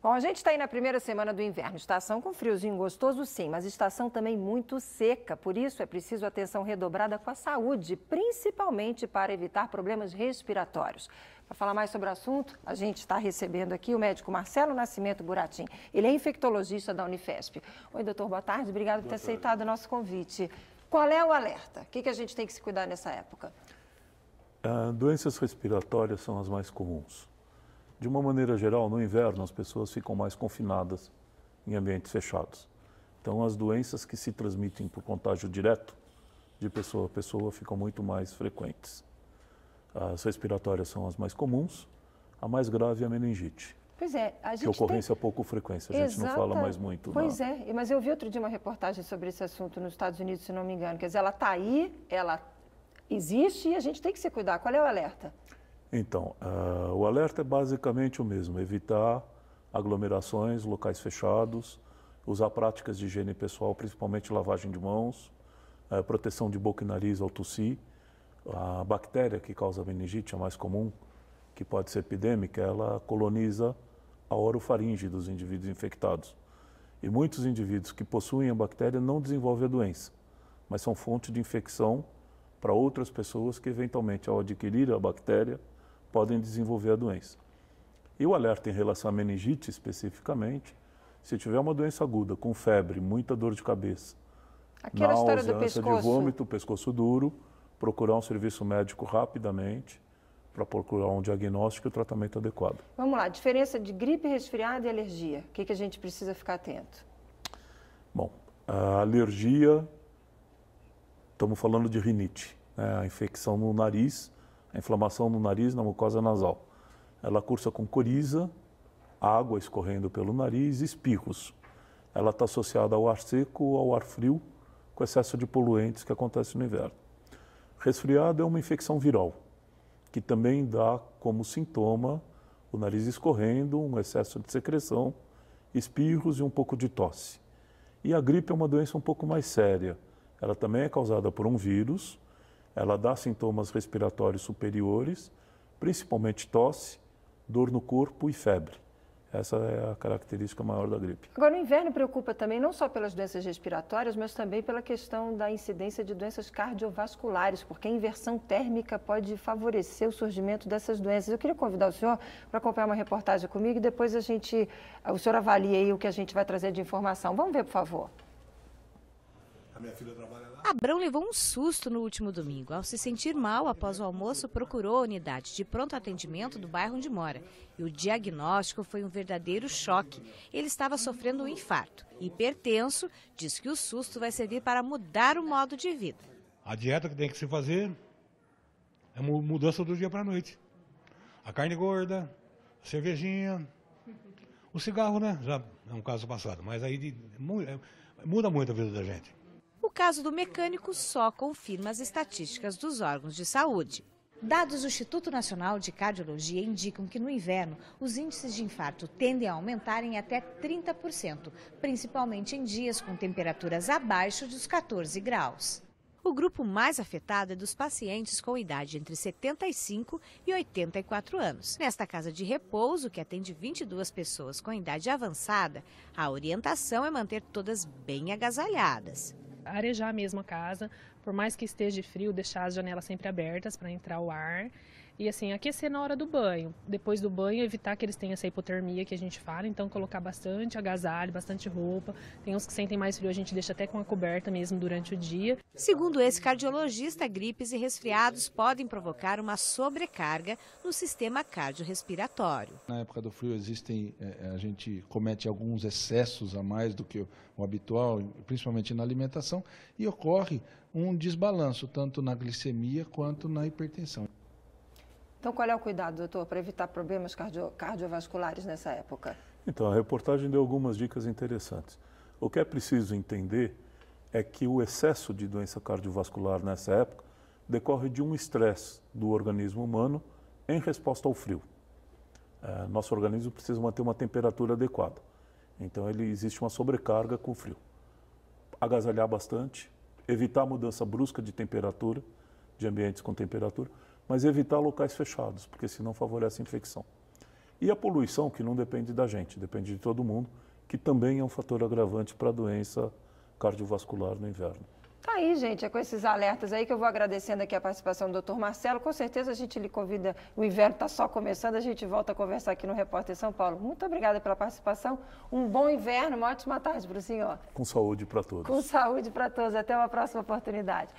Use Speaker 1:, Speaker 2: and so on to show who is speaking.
Speaker 1: Bom, a gente está aí na primeira semana do inverno, estação com friozinho gostoso sim, mas estação também muito seca, por isso é preciso atenção redobrada com a saúde, principalmente para evitar problemas respiratórios. Para falar mais sobre o assunto, a gente está recebendo aqui o médico Marcelo Nascimento Buratim, ele é infectologista da Unifesp. Oi, doutor, boa tarde, obrigado por ter aceitado o nosso convite. Qual é o alerta? O que a gente tem que se cuidar nessa época?
Speaker 2: Doenças respiratórias são as mais comuns. De uma maneira geral, no inverno, as pessoas ficam mais confinadas em ambientes fechados. Então, as doenças que se transmitem por contágio direto de pessoa a pessoa ficam muito mais frequentes. As respiratórias são as mais comuns, a mais grave é a meningite.
Speaker 1: Pois é, a gente
Speaker 2: que ocorrência pouco frequência, a gente não fala mais muito.
Speaker 1: Pois é, mas eu vi outro dia uma reportagem sobre esse assunto nos Estados Unidos, se não me engano. Quer dizer, ela está aí, ela existe e a gente tem que se cuidar. Qual é o alerta?
Speaker 2: Então, o alerta é basicamente o mesmo, evitar aglomerações, locais fechados, usar práticas de higiene pessoal, principalmente lavagem de mãos, proteção de boca e nariz ao tossir. A bactéria que causa meningite, a mais comum, que pode ser epidêmica, ela coloniza a orofaringe dos indivíduos infectados. E muitos indivíduos que possuem a bactéria não desenvolvem a doença, mas são fonte de infecção para outras pessoas que, eventualmente, ao adquirir a bactéria, podem desenvolver a doença. E o alerta em relação à meningite, especificamente, se tiver uma doença aguda, com febre, muita dor de cabeça,
Speaker 1: aquela história do
Speaker 2: ânsia
Speaker 1: pescoço,
Speaker 2: de vômito, pescoço duro, procurar um serviço médico rapidamente para procurar um diagnóstico e o tratamento adequado.
Speaker 1: Vamos lá, diferença de gripe, resfriado e alergia. O que a gente precisa ficar atento?
Speaker 2: Bom, a alergia, estamos falando de rinite, né? A infecção no nariz, a inflamação no nariz, na mucosa nasal. Ela cursa com coriza, água escorrendo pelo nariz e espirros. Ela está associada ao ar seco ou ao ar frio, com excesso de poluentes que acontece no inverno. Resfriado é uma infecção viral, que também dá como sintoma o nariz escorrendo, um excesso de secreção, espirros e um pouco de tosse. E a gripe é uma doença um pouco mais séria. Ela também é causada por um vírus, ela dá sintomas respiratórios superiores, principalmente tosse, dor no corpo e febre. Essa é a característica maior da gripe.
Speaker 1: Agora, o inverno preocupa também não só pelas doenças respiratórias, mas também pela questão da incidência de doenças cardiovasculares, porque a inversão térmica pode favorecer o surgimento dessas doenças. Eu queria convidar o senhor para acompanhar uma reportagem comigo e depois o senhor avalia aí o que a gente vai trazer de informação. Vamos ver, por favor.
Speaker 3: A minha filha trabalha lá.
Speaker 4: Abrão levou um susto no último domingo. Ao se sentir mal após o almoço, procurou a unidade de pronto atendimento do bairro onde mora. E o diagnóstico foi um verdadeiro choque. Ele estava sofrendo um infarto. Hipertenso, diz que o susto vai servir para mudar o modo de vida.
Speaker 3: A dieta que tem que se fazer é mudança do dia para a noite. A carne gorda, a cervejinha, o cigarro, né? Já é um caso passado, mas aí muda muito a vida da gente.
Speaker 4: O caso do mecânico só confirma as estatísticas dos órgãos de saúde. Dados do Instituto Nacional de Cardiologia indicam que no inverno os índices de infarto tendem a aumentar em até 30%, principalmente em dias com temperaturas abaixo dos 14 graus. O grupo mais afetado é dos pacientes com idade entre 75 e 84 anos. Nesta casa de repouso, que atende 22 pessoas com idade avançada, a orientação é manter todas bem agasalhadas.
Speaker 5: Arejar mesmo a casa, por mais que esteja frio, deixar as janelas sempre abertas para entrar o ar. E assim, aquecer na hora do banho. Depois do banho, evitar que eles tenham essa hipotermia que a gente fala. Então, colocar bastante agasalho, bastante roupa. Tem uns que sentem mais frio, a gente deixa até com a coberta mesmo durante o dia.
Speaker 4: Segundo esse cardiologista, gripes e resfriados podem provocar uma sobrecarga no sistema cardiorrespiratório.
Speaker 6: Na época do frio a gente comete alguns excessos a mais do que o habitual, principalmente na alimentação, e ocorre um desbalanço tanto na glicemia quanto na hipertensão.
Speaker 1: Então, qual é o cuidado, doutor, para evitar problemas cardiovasculares nessa época?
Speaker 2: Então, a reportagem deu algumas dicas interessantes. O que é preciso entender é que o excesso de doença cardiovascular nessa época decorre de um estresse do organismo humano em resposta ao frio. Nosso organismo precisa manter uma temperatura adequada. Então, existe uma sobrecarga com o frio. Agasalhar bastante, evitar a mudança brusca de temperatura, de ambientes com temperatura, mas evitar locais fechados, porque senão favorece a infecção. E a poluição, que não depende da gente, depende de todo mundo, que também é um fator agravante para a doença cardiovascular no inverno.
Speaker 1: Tá aí, gente, é com esses alertas aí que eu vou agradecendo aqui a participação do Dr. Marcelo. Com certeza a gente lhe convida, o inverno está só começando, a gente volta a conversar aqui no Repórter São Paulo. Muito obrigada pela participação, um bom inverno, uma ótima tarde para o senhor.
Speaker 2: Com saúde para todos.
Speaker 1: Com saúde para todos, até uma próxima oportunidade.